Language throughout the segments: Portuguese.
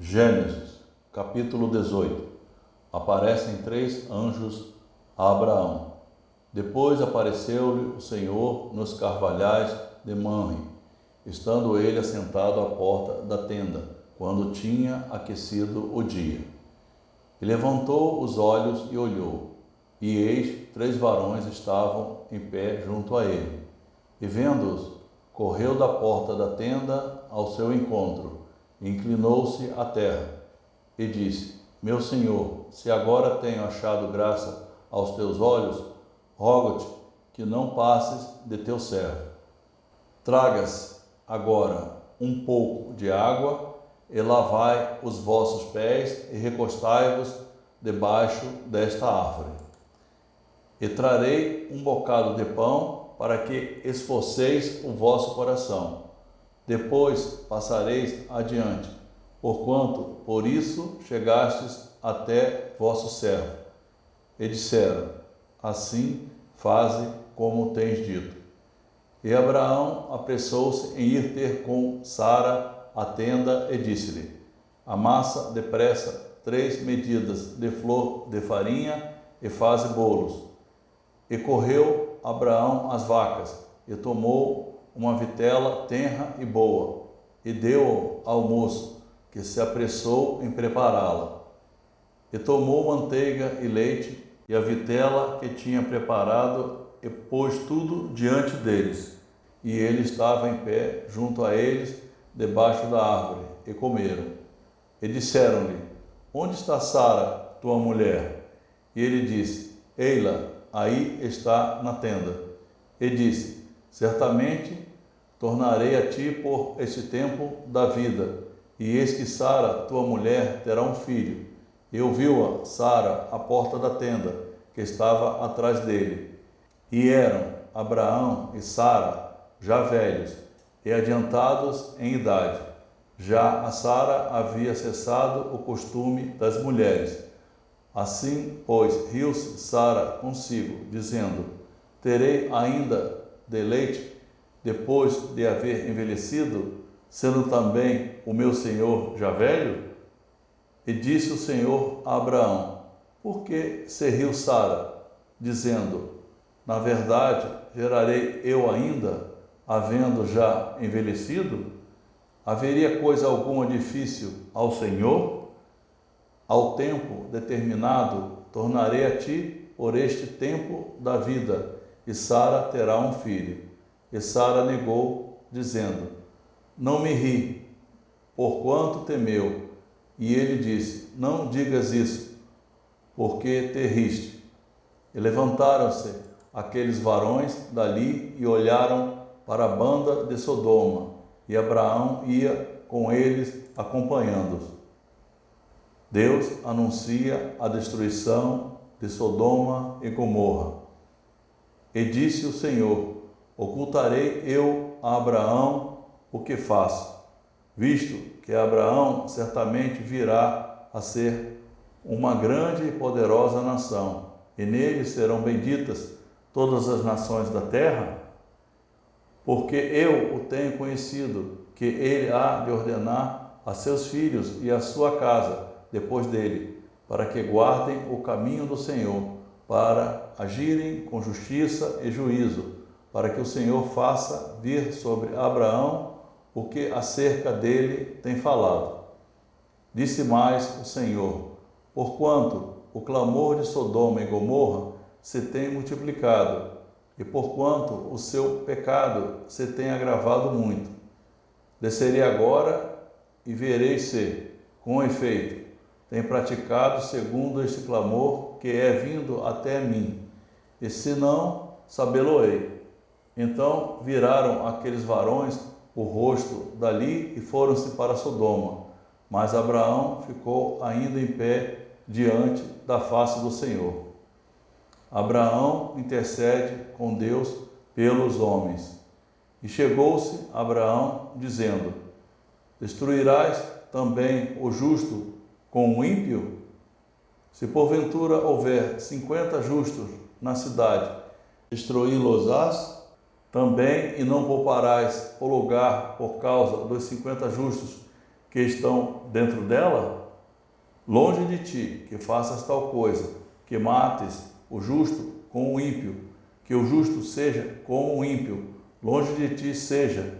Gênesis, capítulo 18. Aparecem 3 anjos a Abraão. Depois apareceu-lhe o Senhor nos carvalhais de Manre, estando ele assentado à porta da tenda, quando tinha aquecido o dia. E levantou os olhos e olhou, e eis 3 varões estavam em pé junto a ele. E vendo-os, correu da porta da tenda ao seu encontro, inclinou-se à terra e disse: Meu senhor, se agora tenho achado graça aos teus olhos, rogo-te que não passes de teu servo. Tragas agora um pouco de água e lavai os vossos pés e recostai-vos debaixo desta árvore. E trarei um bocado de pão para que esforceis o vosso coração. Depois passareis adiante, porquanto por isso chegastes até vosso servo. E disseram: Assim faze como tens dito. E Abraão apressou-se em ir ter com Sara à tenda e disse-lhe: Amassa depressa 3 medidas de flor de farinha e faze bolos. E correu Abraão às vacas, e tomou uma vitela tenra e boa, e deu ao moço, que se apressou em prepará-la. E tomou manteiga e leite, e a vitela que tinha preparado, e pôs tudo diante deles. E ele estava em pé junto a eles, debaixo da árvore, e comeram. E disseram-lhe: Onde está Sara, tua mulher? E ele disse: Ei-la, aí está na tenda. E disse: Certamente tornarei a ti por este tempo da vida, e eis que Sara, tua mulher, terá um filho. E ouviu-a Sara à porta da tenda, que estava atrás dele. E eram Abraão e Sara já velhos e adiantados em idade. Já a Sara havia cessado o costume das mulheres. Assim, pois, riu-se Sara consigo, dizendo: Terei ainda deleite depois de haver envelhecido, sendo também o meu senhor já velho? E disse o Senhor a Abraão: Por que se riu Sara, dizendo: Na verdade, gerarei eu ainda, havendo já envelhecido? Haveria coisa alguma difícil ao Senhor? Ao tempo determinado, tornarei a ti por este tempo da vida, e Sara terá um filho. E Sara negou, dizendo: Não me ri, porquanto temeu. E ele disse: Não digas isso, porque te riste. E levantaram-se aqueles varões dali e olharam para a banda de Sodoma, e Abraão ia com eles acompanhando-os. Deus anuncia a destruição de Sodoma e Gomorra. E disse o Senhor: Ocultarei eu a Abraão o que faço, visto que Abraão certamente virá a ser uma grande e poderosa nação, e nele serão benditas todas as nações da terra? Porque eu o tenho conhecido, que ele há de ordenar a seus filhos e a sua casa depois dele, para que guardem o caminho do Senhor, para agirem com justiça e juízo, para que o Senhor faça vir sobre Abraão o que acerca dele tem falado. Disse mais o Senhor: Porquanto o clamor de Sodoma e Gomorra se tem multiplicado, e porquanto o seu pecado se tem agravado muito, descerei agora e verei se, com efeito, tem praticado segundo este clamor que é vindo até mim, e se não, sabê-lo-ei. Então viraram aqueles varões o rosto dali e foram-se para Sodoma, mas Abraão ficou ainda em pé diante da face do Senhor. Abraão intercede com Deus pelos homens. E chegou-se Abraão, dizendo: Destruirás também o justo com o ímpio? Se porventura houver 50 justos na cidade, destruí-los-ás também, e não pouparás o lugar por causa dos 50 justos que estão dentro dela? Longe de ti que faças tal coisa, que mates o justo com o ímpio, que o justo seja como o ímpio, longe de ti seja.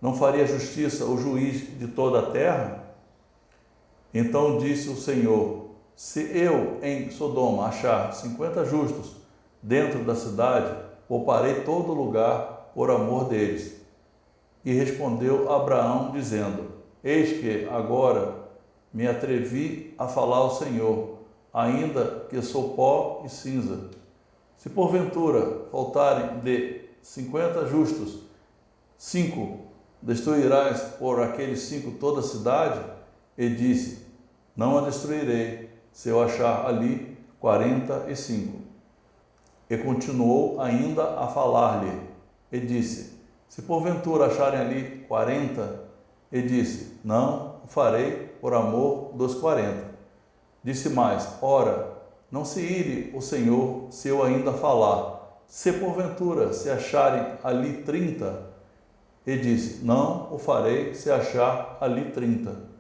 Não faria justiça o juiz de toda a terra? Então disse o Senhor: se eu em Sodoma achar 50 justos dentro da cidade, pouparei todo lugar por amor deles. E respondeu Abraão, dizendo: eis que agora me atrevi a falar ao Senhor, ainda que sou pó e cinza. Se porventura faltarem de 50 justos, 5, destruirás por aqueles 5 toda a cidade? E disse: não a destruirei, se eu achar ali 45. E continuou ainda a falar-lhe, e disse: se porventura acharem ali 40, e disse: não o farei por amor dos 40. Disse mais: ora, não se ire o Senhor se eu ainda falar, se porventura se acharem ali 30, e disse: não o farei se achar ali 30.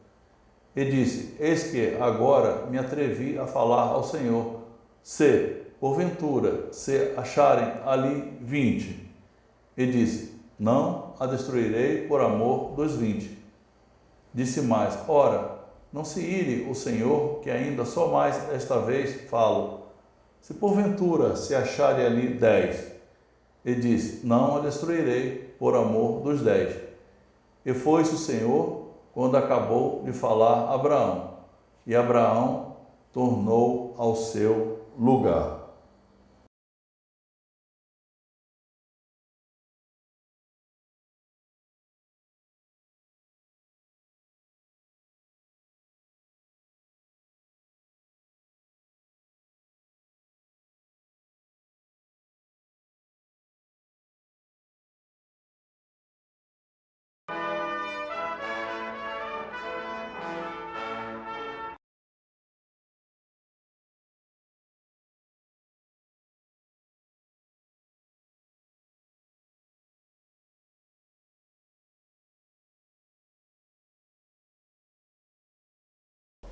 E disse: eis que agora me atrevi a falar ao Senhor, se porventura se acharem ali 20. E disse: não a destruirei por amor dos 20. Disse mais: ora, não se ire o Senhor, que ainda só mais esta vez falo, se porventura se acharem ali 10. E disse: não a destruirei por amor dos 10. E foi-se o Senhor quando acabou de falar a Abraão, e Abraão tornou ao seu lugar.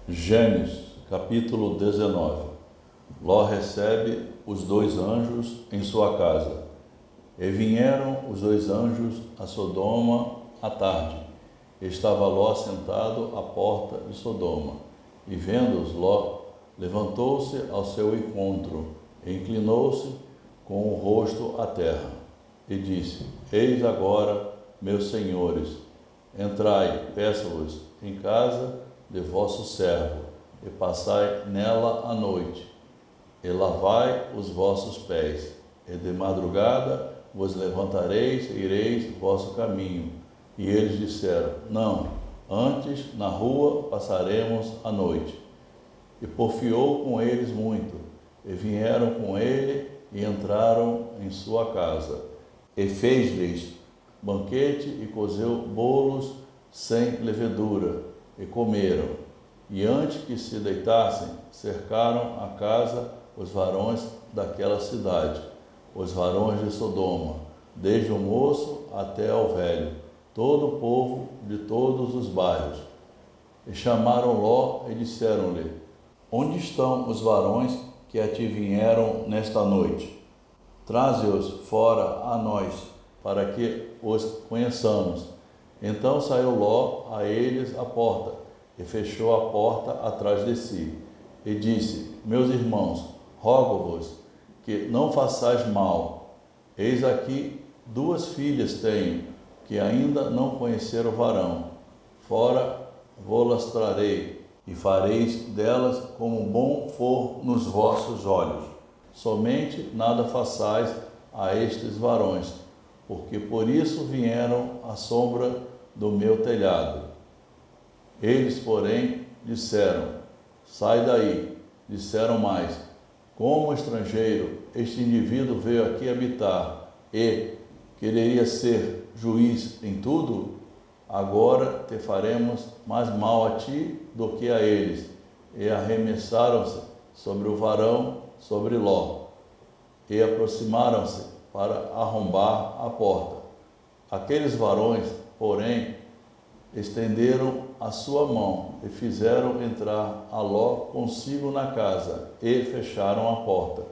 Gênesis, capítulo 19. Ló recebe os 2 anjos em sua casa. E vieram os 2 anjos a Sodoma à tarde. Estava Ló sentado à porta de Sodoma. E vendo-os, Ló levantou-se ao seu encontro, e inclinou-se com o rosto à terra, e disse: eis agora, meus senhores, entrai, peço-vos, em casa de vosso servo, e passai nela a noite, e lavai os vossos pés, e de madrugada vos levantareis e ireis vosso caminho. E eles disseram: não, antes na rua passaremos a noite. E porfiou com eles muito, e vieram com ele e entraram em sua casa. E fez-lhes banquete e cozeu bolos sem levedura, e comeram. E antes que se deitassem, cercaram a casa os varões daquela cidade, os varões de Sodoma, desde o moço até ao velho, todo o povo de todos os bairros. E chamaram Ló e disseram-lhe: onde estão os varões que a ti vieram nesta noite? Traze-os fora a nós, para que os conheçamos. Então saiu Ló a eles à porta, e fechou a porta atrás de si, e disse: meus irmãos, rogo-vos que não façais mal. Eis aqui 2 filhas tenho, que ainda não conheceram o varão. Fora vô-las trarei, e fareis delas como bom for nos vossos olhos. Somente nada façais a estes varões, porque por isso vieram à sombra do meu telhado. Eles, porém, disseram: sai daí. Disseram mais: como estrangeiro, este indivíduo veio aqui habitar, e quereria ser juiz em tudo? Agora te faremos mais mal a ti do que a eles. E arremessaram-se sobre o varão, sobre Ló, e aproximaram-se para arrombar a porta. Aqueles varões, porém, estenderam a sua mão e fizeram entrar a Ló consigo na casa e fecharam a porta.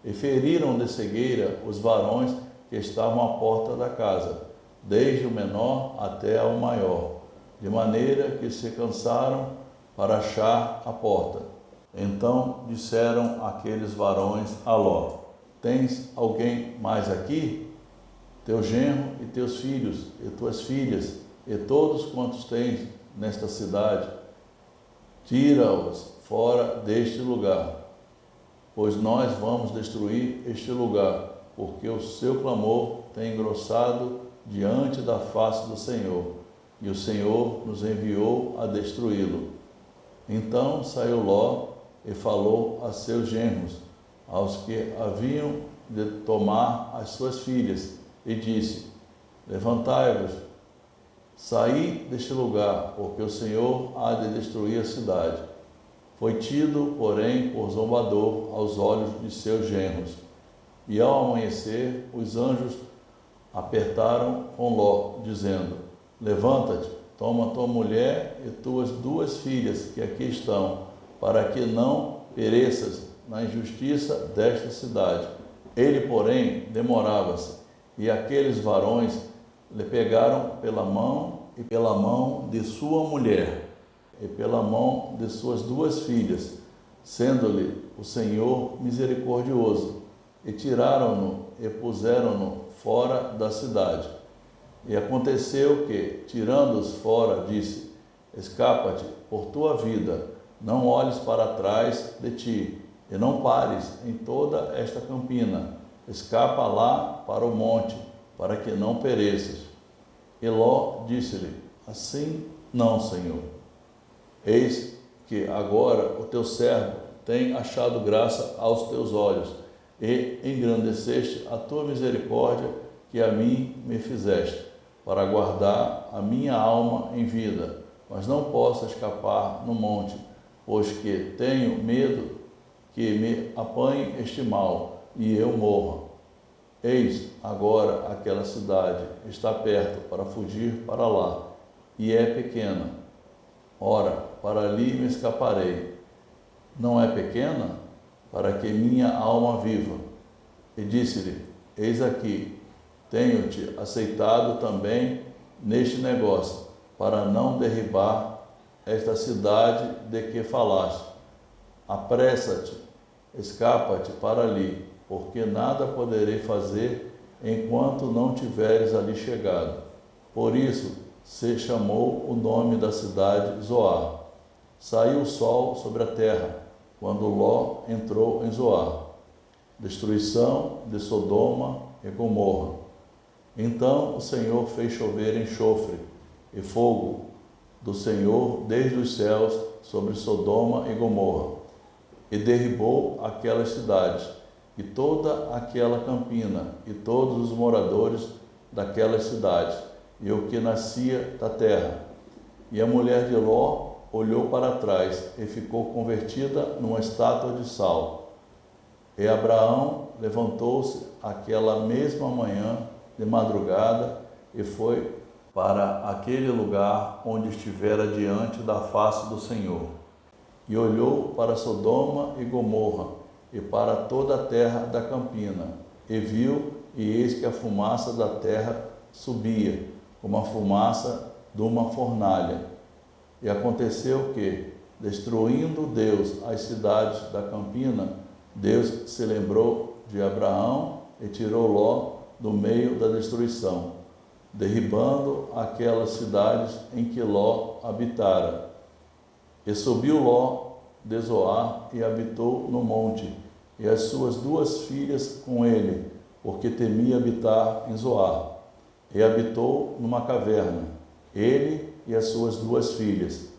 E feriram de cegueira os varões que estavam à porta da casa, desde o menor até ao maior, de maneira que se cansaram para achar a porta. Então disseram aqueles varões a Ló: Tens alguém mais aqui? Teu genro e teus filhos e tuas filhas e todos quantos tens nesta cidade, tira-os fora deste lugar, pois nós vamos destruir este lugar, porque o seu clamor tem engrossado diante da face do Senhor, e o Senhor nos enviou a destruí-lo. Então saiu Ló e falou a seus genros, aos que haviam de tomar as suas filhas, e disse: Levantai-vos, saí deste lugar, porque o Senhor há de destruir a cidade. Foi tido, porém, por zombador aos olhos de seus genros. E ao amanhecer, os anjos apertaram com Ló, dizendo: Levanta-te, toma tua mulher e tuas 2 filhas que aqui estão, para que não pereças na injustiça desta cidade. Ele, porém, demorava-se, e aqueles varões lhe pegaram pela mão e pela mão de sua mulher e pela mão de suas 2 filhas, sendo-lhe o Senhor misericordioso, e tiraram-no e puseram-no fora da cidade. E aconteceu que, tirando-os fora, disse: Escapa-te por tua vida, não olhes para trás de ti, e não pares em toda esta campina. Escapa lá para o monte, para que não pereças. E Ló disse-lhe: Assim não, Senhor. Eis que agora o teu servo tem achado graça aos teus olhos, e engrandeceste a tua misericórdia que a mim me fizeste, para guardar a minha alma em vida, mas não posso escapar no monte, pois que tenho medo que me apanhe este mal e eu morra. Eis agora aquela cidade está perto para fugir para lá, e é pequena. Ora, para ali me escaparei. Não é pequena? Para que minha alma viva. E disse-lhe: Eis aqui, tenho-te aceitado também neste negócio, para não derribar esta cidade de que falaste. Apressa-te, escapa-te para ali, porque nada poderei fazer enquanto não tiveres ali chegado. Por isso se chamou o nome da cidade Zoar. Saiu o sol sobre a terra, quando Ló entrou em Zoar. Destruição de Sodoma e Gomorra. Então o Senhor fez chover enxofre e fogo do Senhor desde os céus sobre Sodoma e Gomorra, e derribou aquelas cidades, e toda aquela campina, e todos os moradores daquelas cidades, e o que nascia da terra. E a mulher de Ló olhou para trás, e ficou convertida numa estátua de sal. E Abraão levantou-se aquela mesma manhã, de madrugada, e foi para aquele lugar onde estivera diante da face do Senhor. E olhou para Sodoma e Gomorra, e para toda a terra da campina, e viu, e eis que a fumaça da terra subia, como a fumaça de uma fornalha. E aconteceu que, destruindo Deus as cidades da campina, Deus se lembrou de Abraão e tirou Ló do meio da destruição, derribando aquelas cidades em que Ló habitara. E subiu Ló de Zoar e habitou no monte, e as suas 2 filhas com ele, porque temia habitar em Zoar. E habitou numa caverna, ele e as suas 2 filhas.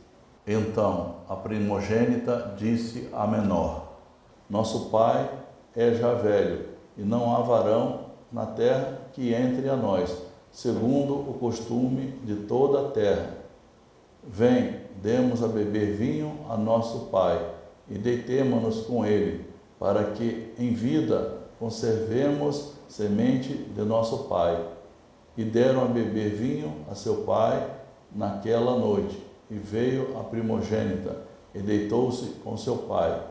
Então a primogênita disse à menor: Nosso pai é já velho, e não há varão na terra que entre a nós, segundo o costume de toda a terra. Vem, demos a beber vinho a nosso pai, e deitemo-nos com ele, para que em vida conservemos semente de nosso pai. E deram a beber vinho a seu pai, naquela noite, e veio a primogênita, e deitou-se com seu pai.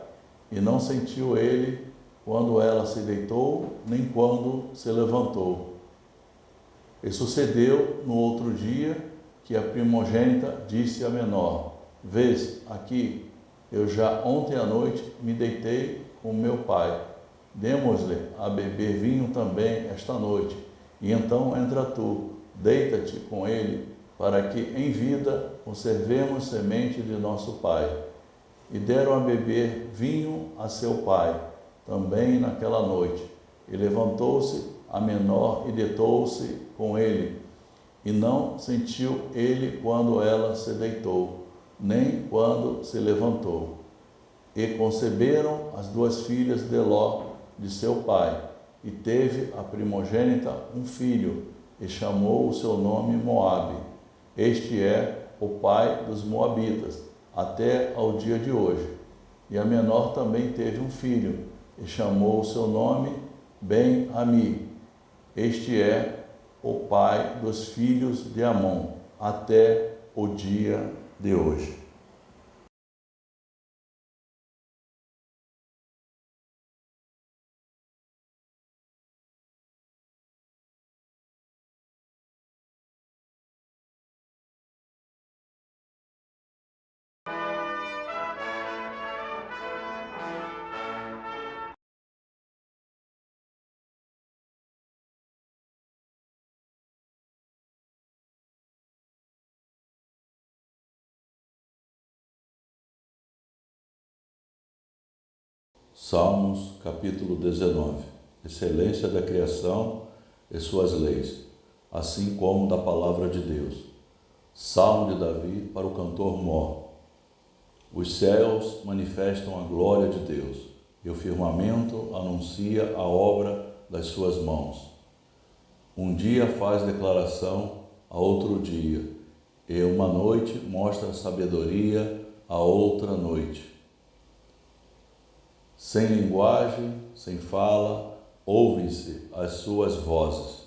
E não sentiu ele quando ela se deitou, nem quando se levantou. E sucedeu no outro dia que a primogênita disse à menor: Vês, aqui, eu já ontem à noite me deitei com meu pai. Demos-lhe a beber vinho também esta noite. E então entra tu, deita-te com ele, para que em vida conservemos semente de nosso pai. E deram a beber vinho a seu pai, também naquela noite. E levantou-se a menor e deitou-se com ele. E não sentiu ele quando ela se deitou, nem quando se levantou. E conceberam as duas filhas de Ló, de seu pai. E teve a primogênita um filho, e chamou o seu nome Moabe. Este é o pai dos moabitas, até ao dia de hoje. E a menor também teve um filho, e chamou o seu nome Ben-Ami. Este é o pai dos filhos de Amon, até o dia de hoje. Salmos, capítulo 19. Excelência da criação e suas leis, assim como da palavra de Deus. Salmo de Davi para o cantor mor. Os céus manifestam a glória de Deus, e o firmamento anuncia a obra das suas mãos. Um dia faz declaração a outro dia, e uma noite mostra sabedoria a outra noite. Sem linguagem, sem fala, ouvem-se as suas vozes.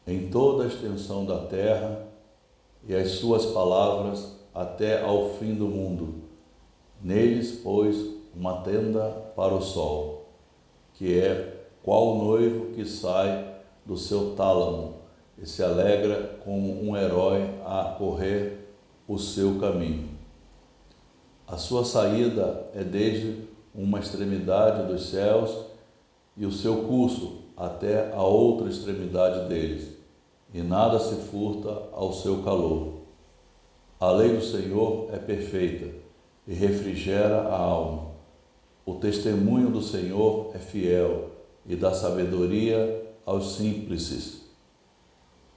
Em toda a extensão da terra, e as suas palavras até ao fim do mundo. Neles pôs uma tenda para o sol, que é qual noivo que sai do seu tálamo e se alegra como um herói a correr o seu caminho. A sua saída é desde uma extremidade dos céus e o seu curso até a outra extremidade deles, e nada se furta ao seu calor. A lei do Senhor é perfeita e refrigera a alma. O testemunho do Senhor é fiel e dá sabedoria aos simples.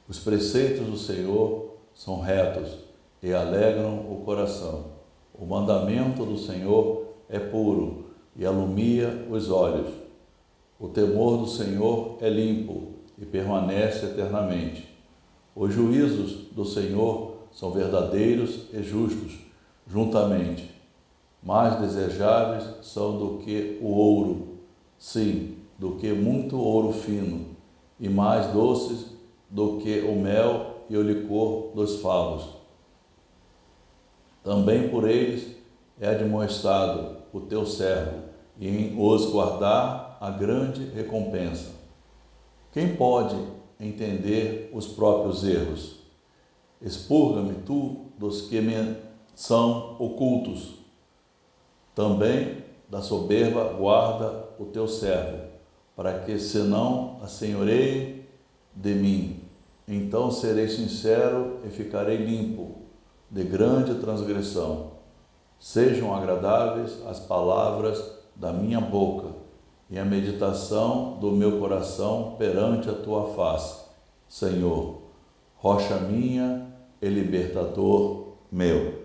Os preceitos do Senhor são retos e alegram o coração. O mandamento do Senhor é puro e alumia os olhos. O temor do Senhor é limpo e permanece eternamente. Os juízos do Senhor são verdadeiros e justos, juntamente. Mais desejáveis são do que o ouro, sim, do que muito ouro fino, e mais doces do que o mel e o licor dos favos. Também por eles é admoestado o teu servo, e em os guardar a grande recompensa. Quem pode entender os próprios erros? Expurga-me tu dos que me são ocultos. Também da soberba guarda o teu servo, para que se não assenhoreie de mim. Então serei sincero e ficarei limpo de grande transgressão. Sejam agradáveis as palavras da minha boca e a meditação do meu coração perante a tua face, Senhor, rocha minha e libertador meu.